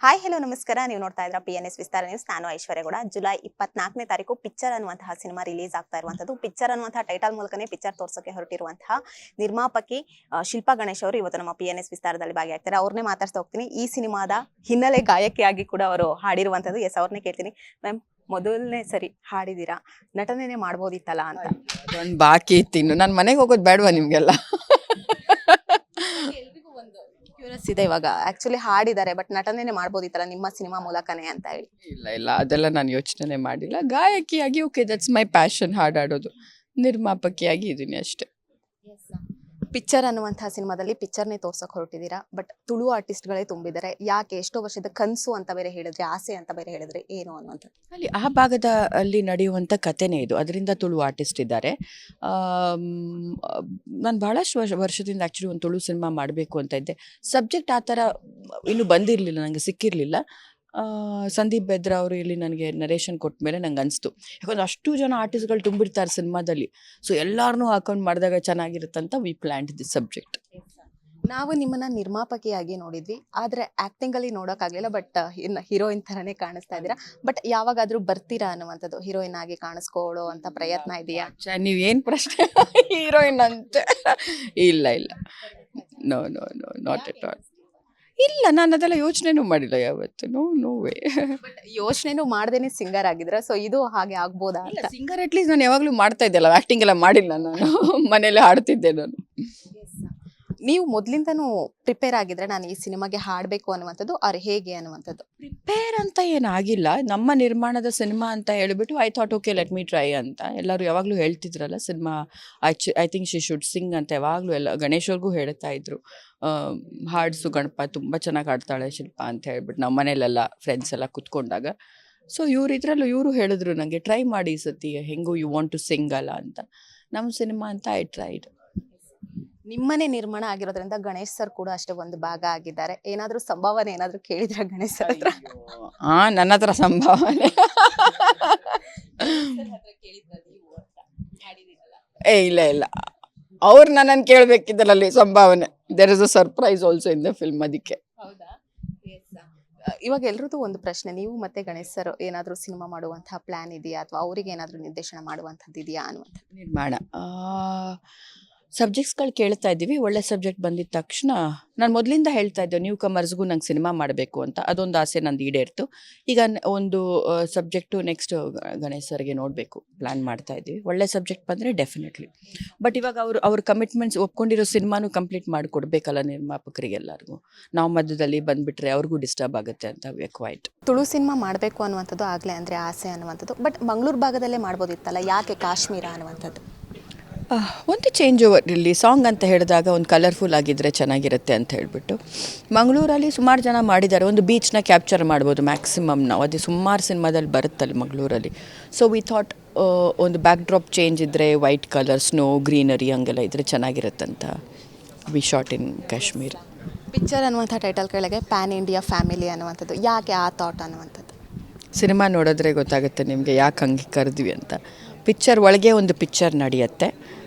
Hi hello ನಮಸ್ಕಾರ. ನೀವು ನೋಡ್ತಾ ಇದ್ರ PNS ವಿಸ್ತಾರ ನ್ಯೂಸ್. ನಾನು ಐಶ್ವರ್ಯಗೌಡ. ಜುಲೈ 24ನೇ ತಾರೀಕು ಪಿಕ್ಚರ್ ಅನ್ನುವಂತಹ ಸಿನಿಮಾ ರಿಲೀಸ್ ಆಗ್ತಾ ಇರುವಂತದ್ದು. ಪಿಕ್ಚರ್ ಅನ್ನುವಂತಹ ಟೈಟಲ್ ಮೂಲಕನೇ ಪಿಕ್ಚರ್ ತೋರ್ಸಕ್ಕೆ ಹೊರಟಿರುವಂತಹ ನಿರ್ಮಾಪಕಿ ಶಿಲ್ಪಾ ಗಣೇಶ್ ಅವರು ಇವತ್ತು ನಮ್ಮ PNS ವಿಸ್ತಾರದಲ್ಲಿ ಭಾಗಿಯಾಗ್ತಾರೆ. ಅವ್ರನ್ನೇ ಮಾತಾಡ್ತಾ ಹೋಗ್ತೀನಿ. ಈ ಸಿನಿಮಾದ ಹಿನ್ನೆಲೆ ಗಾಯಕಿಯಾಗಿ ಕೂಡ ಅವರು ಹಾಡಿರುವಂತದ್ದು. ಎಸ್, ಅವ್ರನ್ನೇ ಕೇಳ್ತೀನಿ. ಮ್ಯಾಮ್, ಮೊದಲನೇ ಸರಿ ಹಾಡಿದೀರಾ, ನಟನೆನೇ ಮಾಡ್ಬೋದಿತ್ತಲ್ಲ ಅಂತ. ಒಂದು ಬಾಕಿ ಇತ್ತು ಇನ್ನು. ನಾನು ಮನೆಗೆ ಹೋಗೋದು ಬೇಡವಾ ನಿಮಗೆಲ್ಲ? ಕ್ಯೂರಿಯಸ್ ಇದೆ ಇವಾಗ. ಆಕ್ಚುಲಿ ಹಾಡಿದ್ದಾರೆ, ಬಟ್ ನಟನೆನೇ ಮಾಡ್ಬೋದಿತ್ತಲ್ಲ ನಿಮ್ಮ ಸಿನಿಮಾ ಮೂಲಕನೇ ಅಂತ ಹೇಳಿ. ಇಲ್ಲ ಇಲ್ಲ, ಅದೆಲ್ಲ ನಾನು ಯೋಚನೆ ಮಾಡಿಲ್ಲ. ಗಾಯಕಿಯಾಗಿ ಓಕೆ, ದಟ್ಸ್ ಮೈ ಪ್ಯಾಷನ್, ಹಾಡಾಡೋದು. ನಿರ್ಮಾಪಕಿಯಾಗಿ ಇದ್ದೀನಿ ಅಷ್ಟೇ. ಪಿಕ್ಚರ್ ಅನ್ನುವಂತಹ ಸಿನಿಮಾದಲ್ಲಿ ಪಿಕ್ಚರ್ನೇ ತೋರ್ಸಕ್ ಹೊರಟಿದ್ದೀರಾ, ಬಟ್ ತುಳು ಆರ್ಟಿಸ್ಟ್ಗಳೇ ತುಂಬಿದ್ದಾರೆ. ಯಾಕೆ? ಎಷ್ಟೋ ವರ್ಷದ ಕನಸು ಅಂತ ಬೇರೆ ಹೇಳಿದ್ರೆ, ಆಸೆ ಅಂತ ಬೇರೆ ಹೇಳಿದ್ರೆ, ಏನು ಅನ್ನುವಂಥ ಅಲ್ಲಿ ಆ ಭಾಗದ ಅಲ್ಲಿ ನಡೆಯುವಂಥ ಕಥೆನೇ ಇದು. ಅದರಿಂದ ತುಳು ಆರ್ಟಿಸ್ಟ್ ಇದ್ದಾರೆ. ನಾನು ಬಹಳಷ್ಟು ವರ್ಷದಿಂದ ಆ್ಯಕ್ಚುಲಿ ಒಂದು ತುಳು ಸಿನಿಮಾ ಮಾಡಬೇಕು ಅಂತ ಇದ್ದೆ. ಸಬ್ಜೆಕ್ಟ್ ಆ ಥರ ಇನ್ನೂ ಬಂದಿರಲಿಲ್ಲ, ನನಗೆ ಸಿಕ್ಕಿರಲಿಲ್ಲ. ಸಂದೀಪ್ ಬೆದ್ರ ಅವರು ಇಲ್ಲಿ ನನಗೆ ನರೇಷನ್ ಕೊಟ್ಟ ಮೇಲೆ ನಂಗೆ ಅನಿಸ್ತು, ಯಾಕಂದ್ರೆ ಅಷ್ಟು ಜನ ಆರ್ಟಿಸ್ಟ್ಗಳು ತುಂಬಿರ್ತಾರೆ ಸಿನಿಮಾದಲ್ಲಿ. ಸೊ ಎಲ್ಲರನ್ನೂ ಹಾಕೊಂಡು ಮಾಡಿದಾಗ ಚೆನ್ನಾಗಿರುತ್ತಂತ ವಿ ಪ್ಲ್ಯಾಂಡ್ ದಿಸ್ ಸಬ್ಜೆಕ್ಟ್. ನಾವು ನಿಮ್ಮನ್ನ ನಿರ್ಮಾಪಕಿಯಾಗಿ ನೋಡಿದ್ವಿ, ಆದ್ರೆ ಆಕ್ಟಿಂಗ್ ಅಲ್ಲಿ ನೋಡೋಕ್ಕಾಗಲಿಲ್ಲ. ಬಟ್ ಹೀರೋಯಿನ್ ತರನೇ ಕಾಣಿಸ್ತಾ ಇದ್ದೀರಾ. ಬಟ್ ಯಾವಾಗಾದ್ರೂ ಬರ್ತೀರಾ ಅನ್ನುವಂಥದ್ದು, ಹೀರೋಯಿನ್ ಆಗಿ ಕಾಣಿಸ್ಕೊಳ್ಳೋ ಅಂತ ಪ್ರಯತ್ನ ಇದೆಯಾ? ನೀವೇನು ಪ್ರಶ್ನೆ, ಹೀರೋಯಿನ್ ಅಂತ? ಇಲ್ಲ ಇಲ್ಲ, no no no, not at all. ಇಲ್ಲ, ನಾನು ಅದೆಲ್ಲ ಯೋಚನೆನೂ ಮಾಡಿಲ್ಲ ಯಾವತ್ತು. No way. ಯೋಚನೆನೂ ಮಾಡ್ದೇನೆ ಸಿಂಗರ್ ಆಗಿದ್ರ, ಸೊ ಇದು ಹಾಗೆ ಆಗ್ಬೋದಾ ಅಂತ. ಸಿಂಗರ್ ಅಟ್ಲೀಸ್ಟ್ ನಾನು ಯಾವಾಗಲೂ ಮಾಡ್ತಾ ಇದ್ದೆಲ್ಲ, ಆ್ಯಕ್ಟಿಂಗ್ ಎಲ್ಲ ಮಾಡಿಲ್ಲ ನಾನು. ಮನೇಲಿ ಹಾಡ್ತಿದ್ದೆ ನಾನು. ನೀವು ಮೊದ್ಲಿಂದನೂ ಪ್ರಿಪೇರ್ ಆಗಿದ್ರೆ ನಾನು ಈ ಸಿನಿಮಾಗೆ ಹಾಡಬೇಕು ಅನ್ನುವಂಥದ್ದು, ಅವ್ರು ಹೇಗೆ ಅನ್ನುವಂಥದ್ದು? ಪ್ರಿಪೇರ್ ಅಂತ ಏನಾಗಿಲ್ಲ. ನಮ್ಮ ನಿರ್ಮಾಣದ ಸಿನಿಮಾ ಅಂತ ಹೇಳಿಬಿಟ್ಟು I thought okay let me try ಅಂತ. ಎಲ್ಲರೂ ಯಾವಾಗಲೂ ಹೇಳ್ತಿದ್ರಲ್ಲ cinema, I think she should sing ಅಂತ ಯಾವಾಗಲೂ ಎಲ್ಲ ಗಣೇಶವ್ರಿಗೂ ಹೇಳ್ತಾ ಇದ್ರು. ಹಾಡ್ಸು ಗಣಪ, ತುಂಬ ಚೆನ್ನಾಗಿ ಹಾಡ್ತಾಳೆ ಶಿಲ್ಪಾ ಅಂತ ಹೇಳ್ಬಿಟ್ಟು ನಮ್ಮ ಮನೇಲೆಲ್ಲ ಫ್ರೆಂಡ್ಸ್ ಎಲ್ಲ ಕುತ್ಕೊಂಡಾಗ. ಸೊ ಇವರು ಹೇಳಿದ್ರು ನನಗೆ, ಟ್ರೈ ಮಾಡಿ ಈ ಸತಿ, ಹೆಂಗೂ ಯು ವಾಂಟ್ ಟು ಸಿಂಗ್ ಅಲ್ಲ ಅಂತ. ನಮ್ಮ ಸಿನಿಮಾ ಅಂತ ಐ ಟ್ರೈಡ್. ನಿಮ್ಮನೆ ನಿರ್ಮಾಣ ಆಗಿರೋದ್ರಿಂದ ಗಣೇಶ್ ಸರ್ ಕೂಡ ಅಷ್ಟೇ ಒಂದು ಭಾಗ ಆಗಿದ್ದಾರೆ. ಏನಾದ್ರೂ ಸಂಭಾವನೆ ಏನಾದ್ರೂ ಕೇಳಿದ್ರ ಗಣೇಶ್ ಸರ್ ಹತ್ರ? ನನ್ನ ಹತ್ರ ಸಂಭಾವನೆ ಇಲ್ಲ ಇಲ್ಲ, ಅವ್ರು ನನ್ನನ್ನು ಕೇಳಬೇಕಿದ್ದಲ್ಲ ಅಲ್ಲಿ ಸಂಭಾವನೆ. There is a surprise also in the film, ಅದಕ್ಕೆ. ಇವಾಗ ಎಲ್ರದ್ದು ಒಂದು ಪ್ರಶ್ನೆ, ನೀವು ಮತ್ತೆ ಗಣೇಶ್ ಸರ್ ಏನಾದ್ರೂ ಸಿನಿಮಾ ಮಾಡುವಂತಹ ಪ್ಲಾನ್ ಇದೆಯಾ, ಅಥವಾ ಅವರಿಗೆ ಏನಾದ್ರೂ ನಿರ್ದೇಶನ ಮಾಡುವಂಥದ್ದು ಇದೆಯಾ ಅನ್ನುವಂಥದ್ದು? ನಿರ್ಮಾಣ ಸಬ್ಜೆಕ್ಟ್ಸ್ಗಳು ಕೇಳ್ತಾ ಇದ್ದೀವಿ. ಒಳ್ಳೆ ಸಬ್ಜೆಕ್ಟ್ ಬಂದಿದ್ದ ತಕ್ಷಣ, ನಾನು ಮೊದಲಿಂದ ಹೇಳ್ತಾ ಇದ್ದೆ ನ್ಯೂ ಕಮರ್ಸ್ಗೂ ನಂಗೆ ಸಿನಿಮಾ ಮಾಡಬೇಕು ಅಂತ. ಅದೊಂದು ಆಸೆ ನಂದು ಈಡೇರ್ತು. ಈಗ ಒಂದು ಸಬ್ಜೆಕ್ಟು ನೆಕ್ಸ್ಟ್ ಗಣೇಶ್ ಸರ್ಗೆ ನೋಡಬೇಕು, ಪ್ಲ್ಯಾನ್ ಮಾಡ್ತಾ ಇದ್ದೀವಿ. ಒಳ್ಳೆ ಸಬ್ಜೆಕ್ಟ್ ಬಂದರೆ ಡೆಫಿನೆಟ್ಲಿ. ಬಟ್ ಇವಾಗ ಅವ್ರ ಕಮಿಟ್ಮೆಂಟ್ಸ್ ಒಪ್ಕೊಂಡಿರೋ ಸಿನಿಮಾನು ಕಂಪ್ಲೀಟ್ ಮಾಡಿಕೊಡ್ಬೇಕಲ್ಲ ನಿರ್ಮಾಪಕರಿಗೆಲ್ಲರಿಗೂ. ನಾವು ಮಧ್ಯದಲ್ಲಿ ಬಂದುಬಿಟ್ರೆ ಅವ್ರಿಗೂ ಡಿಸ್ಟರ್ಬ್ ಆಗುತ್ತೆ ಅಂತ ಕ್ವೈಟ್. ತುಳು ಸಿನಿಮಾ ಮಾಡಬೇಕು ಅನ್ನುವಂಥದ್ದು ಆಗಲೇ ಅಂದರೆ ಆಸೆ ಅನ್ನುವಂಥದ್ದು, ಬಟ್ ಮಂಗಳೂರು ಭಾಗದಲ್ಲೇ ಮಾಡ್ಬೋದಿತ್ತಲ್ಲ, ಯಾಕೆ ಕಾಶ್ಮೀರ ಅನ್ನುವಂಥದ್ದು? ಒಂದು ಚೇಂಜ್ ಓವರ್. ಇಲ್ಲಿ ಸಾಂಗ್ ಅಂತ ಹೇಳಿದಾಗ ಒಂದು ಕಲರ್ಫುಲ್ ಆಗಿದ್ದರೆ ಚೆನ್ನಾಗಿರುತ್ತೆ ಅಂತ ಹೇಳಿಬಿಟ್ಟು ಮಂಗಳೂರಲ್ಲಿ ಸುಮಾರು ಜನ ಮಾಡಿದ್ದಾರೆ. ಒಂದು ಬೀಚ್ನ ಕ್ಯಾಪ್ಚರ್ ಮಾಡ್ಬೋದು ಮ್ಯಾಕ್ಸಿಮಮ್ ನಾವು. ಅದು ಸುಮಾರು ಸಿನಿಮಾದಲ್ಲಿ ಬರುತ್ತಲ್ಲ ಮಂಗಳೂರಲ್ಲಿ. ಸೊ ವಿ ಥಾಟ್ ಒಂದು ಬ್ಯಾಕ್ ಡ್ರಾಪ್ ಚೇಂಜ್ ಇದ್ದರೆ, ವೈಟ್ ಕಲರ್, ಸ್ನೋ, ಗ್ರೀನರಿ ಹಂಗೆಲ್ಲ ಇದ್ದರೆ ಚೆನ್ನಾಗಿರುತ್ತಂತ ವಿ ಶಾಟ್ ಇನ್ ಕಾಶ್ಮೀರ್. ಪಿಕ್ಚರ್ ಅನ್ನುವಂಥ ಟೈಟಲ್ ಕೆಳಗೆ ಪ್ಯಾನ್ ಇಂಡಿಯಾ ಫ್ಯಾಮಿಲಿ ಅನ್ನುವಂಥದ್ದು, ಯಾಕೆ ಆ ಥಾಟ್ ಅನ್ನುವಂಥದ್ದು? ಸಿನಿಮಾ ನೋಡಿದ್ರೆ ಗೊತ್ತಾಗುತ್ತೆ ನಿಮಗೆ ಯಾಕೆ ಹಂಗೆ ಕರೆದ್ವಿ ಅಂತ. ಪಿಕ್ಚರ್ ಒಳಗೆ ಒಂದು ಪಿಕ್ಚರ್ ನಡೆಯುತ್ತೆ.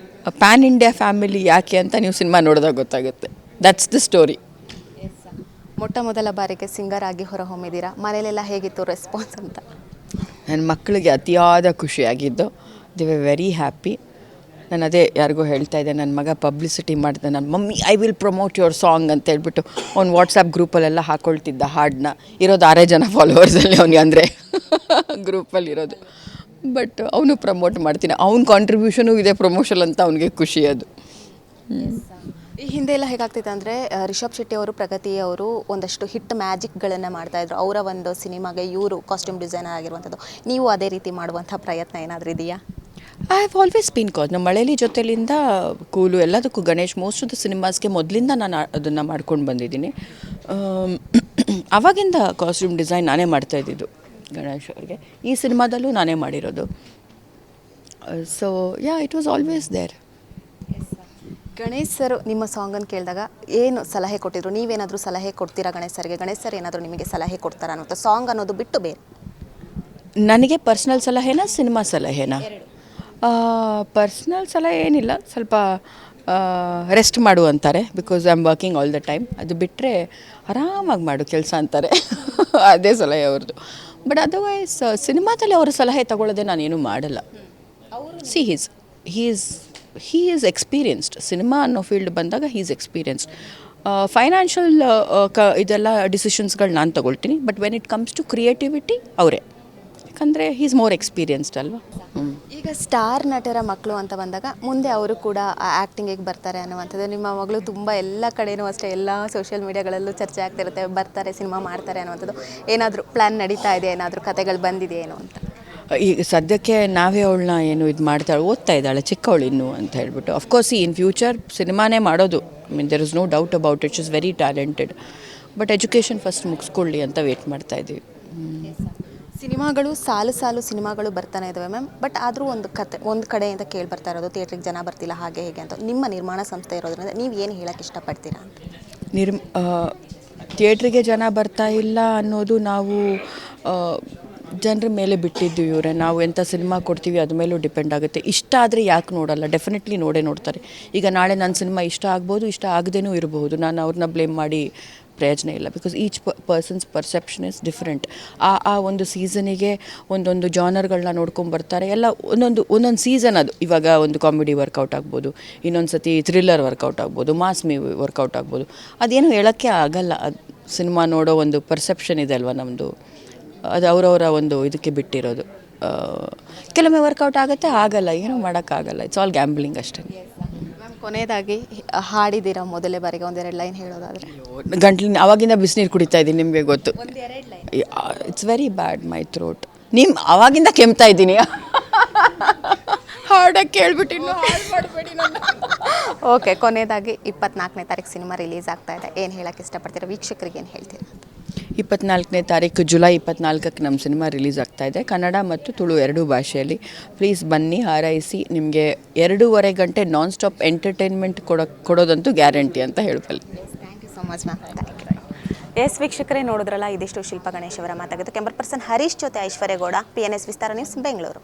ಪ್ಯಾನ್ ಇಂಡಿಯಾ ಫ್ಯಾಮಿಲಿ ಯಾಕೆ ಅಂತ ನೀವು ಸಿನಿಮಾ ನೋಡಿದಾಗ ಗೊತ್ತಾಗುತ್ತೆ. That's the story. ಮೊಟ್ಟ ಮೊದಲ ಬಾರಿಗೆ ಸಿಂಗರ್ ಆಗಿ ಹೊರಹೊಮ್ಮಿದ್ದೀರಾ, ಮನೇಲೆಲ್ಲ ಹೇಗಿತ್ತು ರೆಸ್ಪಾನ್ಸ್ ಅಂತ? ನನ್ನ ಮಕ್ಕಳಿಗೆ ಅತಿಯಾದ ಖುಷಿಯಾಗಿದ್ದು. They were very happy. ನಾನು ಅದೇ ಯಾರಿಗೂ ಹೇಳ್ತಾ ಇದ್ದೆ, ನನ್ನ ಮಗ ಪಬ್ಲಿಸಿಟಿ ಮಾಡಿದೆ, ನನ್ನ mummy I will promote your song ಅಂತ ಹೇಳ್ಬಿಟ್ಟು ಅವ್ನು ವಾಟ್ಸಪ್ ಗ್ರೂಪಲ್ಲೆಲ್ಲ ಹಾಕ್ಕೊಳ್ತಿದ್ದ ಹಾಡನ್ನ. ಇರೋದು 6 ಜನ ಫಾಲೋವರ್ಸಲ್ಲಿ ಅವನಿಗೆ, ಅಂದರೆ ಗ್ರೂಪಲ್ಲಿ ಇರೋದು. ಬಟ್ ಅವನು ಪ್ರಮೋಟ್ ಮಾಡ್ತೀನಿ, ಅವ್ನ ಕಾಂಟ್ರಿಬ್ಯೂಷನು ಇದೆ ಪ್ರಮೋಷನ್ ಅಂತ ಅವನಿಗೆ ಖುಷಿ ಅದು. ಈ ಹಿಂದೆ ಎಲ್ಲ ಹೇಗಾಗ್ತಿತ್ತು ಅಂದರೆ, ರಿಷಬ್ ಶೆಟ್ಟಿ ಅವರು, ಪ್ರಗತಿ ಅವರು ಒಂದಷ್ಟು ಹಿಟ್ ಮ್ಯಾಜಿಕ್ಗಳನ್ನು ಮಾಡ್ತಾಯಿದ್ರು. ಅವರ ಒಂದು ಸಿನಿಮಾಗೆ ಇವರು ಕಾಸ್ಟ್ಯೂಮ್ ಡಿಸೈನರ್ ಆಗಿರುವಂಥದ್ದು. ನೀವು ಅದೇ ರೀತಿ ಮಾಡುವಂಥ ಪ್ರಯತ್ನ ಏನಾದರೂ ಇದೆಯಾ? ಐ ಹ್ಯಾವ್ ಆಲ್ವೇಸ್ ಬೀನ್ ನಮ್ಮ ಮಳೇಲಿ ಜೊತೆಲಿಂದ ಕೂಲು ಎಲ್ಲದಕ್ಕೂ ಗಣೇಶ್ ಮೋಸ್ಟ್ ಆಫ್ ದ ಸಿನಿಮಾಸ್ಗೆ ಮೊದಲಿಂದ ನಾನು ಅದನ್ನು ಮಾಡ್ಕೊಂಡು ಬಂದಿದ್ದೀನಿ. ಆವಾಗಿಂದ ಕಾಸ್ಟ್ಯೂಮ್ ಡಿಸೈನ್ ನಾನೇ ಮಾಡ್ತಾಯಿದ್ದಿದ್ದು ಗಣೇಶ್ ಅವ್ರಿಗೆ. ಈ ಸಿನಿಮಾದಲ್ಲೂ ನಾನೇ ಮಾಡಿರೋದು. So yeah, it was always there. Ganesh sir ನಿಮ್ಮ ಸಾಂಗನ್ನು ಕೇಳಿದಾಗ ಏನು ಸಲಹೆ ಕೊಟ್ಟಿದ್ರು? ನೀವೇನಾದರೂ ಸಲಹೆ ಕೊಡ್ತೀರಾ ಗಣೇಶ್ ಸರ್ಗೆ? ಗಣೇಶ್ ಸರ್ ಏನಾದರೂ ನಿಮಗೆ ಸಲಹೆ ಕೊಡ್ತಾರಾ ಅನ್ನೋದು, ಸಾಂಗ್ ಅನ್ನೋದು ಬಿಟ್ಟು ಬೇರೆ? ನನಗೆ ಪರ್ಸ್ನಲ್ ಸಲಹೆನಾ, ಸಿನಿಮಾ ಸಲಹೆನಾ? ಪರ್ಸ್ನಲ್ ಸಲಹೆ ಏನಿಲ್ಲ, ಸ್ವಲ್ಪ ರೆಸ್ಟ್ ಮಾಡು ಅಂತಾರೆ. Because I am working all the time. ಅದು ಬಿಟ್ಟರೆ ಆರಾಮಾಗಿ ಮಾಡು ಕೆಲಸ ಅಂತಾರೆ. ಅದೇ ಸಲಹೆ ಅವ್ರದ್ದು. ಬಟ್ ಅದರ್ವೈಸ್ ಸಿನಿಮಾದಲ್ಲಿ ಅವರ ಸಲಹೆ ತಗೊಳ್ಳೋದೇ ನಾನೇನು ಮಾಡಲ್ಲ. He is experienced. ಸಿನಿಮಾ ಅನ್ನೋ ಫೀಲ್ಡ್ ಬಂದಾಗ ಹೀ ಈಸ್ ಎಕ್ಸ್ಪೀರಿಯನ್ಸ್ಡ್. ಫೈನಾನ್ಷಿಯಲ್ ಇದೆಲ್ಲ ಡಿಸಿಷನ್ಸ್ಗಳು ನಾನು ತಗೊಳ್ತೀನಿ. But when it comes to creativity ಅವರೇ, ಯಾಕಂದರೆ ಹೀ ಈಸ್ ಮೋರ್ ಎಕ್ಸ್ಪೀರಿಯನ್ಸ್ಡ್ ಅಲ್ವಾ. ಈಗ ಸ್ಟಾರ್ ನಟರ ಮಕ್ಕಳು ಅಂತ ಬಂದಾಗ ಮುಂದೆ ಅವರು ಕೂಡ ಆ್ಯಕ್ಟಿಂಗಿಗೆ ಬರ್ತಾರೆ ಅನ್ನುವಂಥದ್ದು. ನಿಮ್ಮ ಮಗಳು ತುಂಬ ಎಲ್ಲ ಕಡೆಯೂ ಅಷ್ಟೇ, ಎಲ್ಲ ಸೋಷಿಯಲ್ ಮೀಡಿಯಾಗಳಲ್ಲೂ ಚರ್ಚೆ ಆಗ್ತಿರುತ್ತೆ, ಬರ್ತಾರೆ ಸಿನಿಮಾ ಮಾಡ್ತಾರೆ ಅನ್ನುವಂಥದ್ದು. ಏನಾದರೂ ಪ್ಲ್ಯಾನ್ ನಡೀತಾ ಇದೆ, ಏನಾದರೂ ಕತೆಗಳು ಬಂದಿದೆ ಏನು ಅಂತ? ಈಗ ಸದ್ಯಕ್ಕೆ ನಾವೇ ಅವಳನ್ನ ಏನು ಇದು ಮಾಡ್ತಾಳೆ, ಓದ್ತಾ ಇದ್ದಾಳೆ, ಚಿಕ್ಕವಳು ಇನ್ನು ಅಂತ ಹೇಳ್ಬಿಟ್ಟು. ಅಫ್ಕೋರ್ಸ್ ಇನ್ ಫ್ಯೂಚರ್ ಸಿನಿಮಾನೇ ಮಾಡೋದು. There is no doubt about it. She is very talented. But education first ಮುಗಿಸ್ಕೊಳ್ಳಿ ಅಂತ ವೇಟ್ ಮಾಡ್ತಾ ಇದ್ದೀವಿ. ಸಿನಿಮಾಗಳು ಸಾಲು ಸಾಲು ಸಿನಿಮಾಗಳು ಬರ್ತಾನೆ ಇದ್ದಾವೆ ಮ್ಯಾಮ್. ಬಟ್ ಆದರೂ ಒಂದು ಕಡೆಯಿಂದ ಕೇಳಿ ಬರ್ತಾ ಇರೋದು ಥಿಯೇಟ್ರಿಗೆ ಜನ ಬರ್ತಿಲ್ಲ ಹಾಗೆ ಹೇಗೆ ಅಂತ. ನಿಮ್ಮ ನಿರ್ಮಾಣ ಸಂಸ್ಥೆ ಇರೋದ್ರಿಂದ ನೀವು ಏನು ಹೇಳೋಕ್ಕೆ ಇಷ್ಟಪಡ್ತೀರಾ ಅಂತ? ಥಿಯೇಟ್ರಿಗೆ ಜನ ಬರ್ತಾ ಇಲ್ಲ ಅನ್ನೋದು ನಾವು ಜನರ ಮೇಲೆ ಬಿಟ್ಟಿದ್ದೀವಿ ಇವರೇ. ನಾವು ಎಂಥ ಸಿನಿಮಾ ಕೊಡ್ತೀವಿ ಅದ್ರ ಮೇಲೂ ಡಿಪೆಂಡ್ ಆಗುತ್ತೆ. ಇಷ್ಟ ಆದರೆ ಯಾಕೆ ನೋಡಲ್ಲ? ಡೆಫಿನೆಟ್ಲಿ ನೋಡ್ತಾರೆ. ಈಗ ನಾಳೆ ನನ್ನ ಸಿನಿಮಾ ಇಷ್ಟ ಆಗ್ಬೋದು, ಇಷ್ಟ ಆಗದೇನೂ ಇರಬಹುದು. ನಾನು ಅವ್ರನ್ನ ಬ್ಲೇಮ್ ಮಾಡಿ ಪ್ರಯೋಜನ ಇಲ್ಲ. Because each persons perception is different. ಆ ಒಂದು ಸೀಸನಿಗೆ ಒಂದೊಂದು ಜಾನರ್ಗಳನ್ನ ನೋಡ್ಕೊಂಬರ್ತಾರೆ. ಎಲ್ಲ ಒಂದೊಂದು ಸೀಸನ್ ಅದು. ಇವಾಗ ಒಂದು ಕಾಮಿಡಿ ವರ್ಕೌಟ್ ಆಗ್ಬೋದು, ಇನ್ನೊಂದು ಸತಿ ಥ್ರಿಲ್ಲರ್ ವರ್ಕೌಟ್ ಆಗ್ಬೋದು, ಮಾಸ್ ಮೂವಿ ವರ್ಕೌಟ್ ಆಗ್ಬೋದು. ಅದೇನು ಹೇಳೋಕ್ಕೆ ಆಗಲ್ಲ. ಅದು ಸಿನಿಮಾ ನೋಡೋ ಒಂದು ಪರ್ಸೆಪ್ಷನ್ ಇದೆ ಅಲ್ವಾ ನಮ್ಮದು, ಅದು ಅವರವರ ಒಂದು ಇದಕ್ಕೆ ಬಿಟ್ಟಿರೋದು. ಕೆಲವೊಮ್ಮೆ ವರ್ಕೌಟ್ ಆಗುತ್ತೆ, ಆಗಲ್ಲ, ಏನೂ ಮಾಡೋಕ್ಕಾಗಲ್ಲ. ಇಟ್ಸ್ ಆಲ್ ಗ್ಯಾಂಬ್ಲಿಂಗ್ ಅಷ್ಟೇ. ಮ್ಯಾಮ್, ಕೊನೆಯದಾಗಿ ಹಾಡಿದ್ದೀರಾ ಮೊದಲೇ ಬಾರಿಗೆ, ಒಂದೆರಡು ಲೈನ್ ಹೇಳೋದಾದರೆ? ಗಂಟ್ಲಿನ ಅವಾಗಿಂದ ಬಿಸಿನೀರು ಕುಡಿತಾ ಇದ್ದೀನಿ, ನಿಮಗೆ ಗೊತ್ತು. ಒಂದೆರಡು line. It's very bad my throat. ಅವಾಗಿಂದ ಕೆಮ್ತಾ ಇದ್ದೀನಿ. ಹಾಡಕ್ಕೆ ಕೇಳ್ಬಿಟ್ಟು ಇನ್ನೂ ಹಾಳು ಮಾಡಬೇಡಿ ನನ್ನ. ಓಕೆ, ಕೊನೆಯದಾಗಿ 24ನೇ ತಾರೀಕು ಸಿನಿಮಾ ರಿಲೀಸ್ ಆಗ್ತಾ ಇದೆ, ಏನು ಹೇಳೋಕ್ಕೆ ಇಷ್ಟಪಡ್ತೀರಾ? ವೀಕ್ಷಕರಿಗೆ ಏನು ಹೇಳ್ತೀರಾ? 24ನೇ ತಾರೀಕು ಜುಲೈ 24ಕ್ಕೆ ನಮ್ಮ ಸಿನಿಮಾ ರಿಲೀಸ್ ಆಗ್ತಾ ಇದೆ, ಕನ್ನಡ ಮತ್ತು ತುಳು ಎರಡೂ ಭಾಷೆಯಲ್ಲಿ. ಪ್ಲೀಸ್ ಬನ್ನಿ, ಹಾರೈಸಿ. ನಿಮಗೆ 2.5 ಗಂಟೆ ನಾನ್ ಸ್ಟಾಪ್ ಎಂಟರ್ಟೈನ್ಮೆಂಟ್ ಕೊಡೋದಂತೂ ಗ್ಯಾರಂಟಿ ಅಂತ ಹೇಳಬಲ್ಲೆ. Thank you so much ma'am. Thank you. Yes ವೀಕ್ಷಕರೇ, ನೋಡಿದ್ರಲ್ಲ, ಇದಿಷ್ಟು ಶಿಲ್ಪಾ ಗಣೇಶ್ ಅವರ ಮಾತಾಗಿದ್ದು. ಕ್ಯಾಮರಾ ಪರ್ಸನ್ ಹರೀಶ್ ಜೊತೆ ಐಶ್ವರ್ಯ ಗೌಡ, PNS ವಿಸ್ತಾರ ನ್ಯೂಸ್, ಬೆಂಗಳೂರು.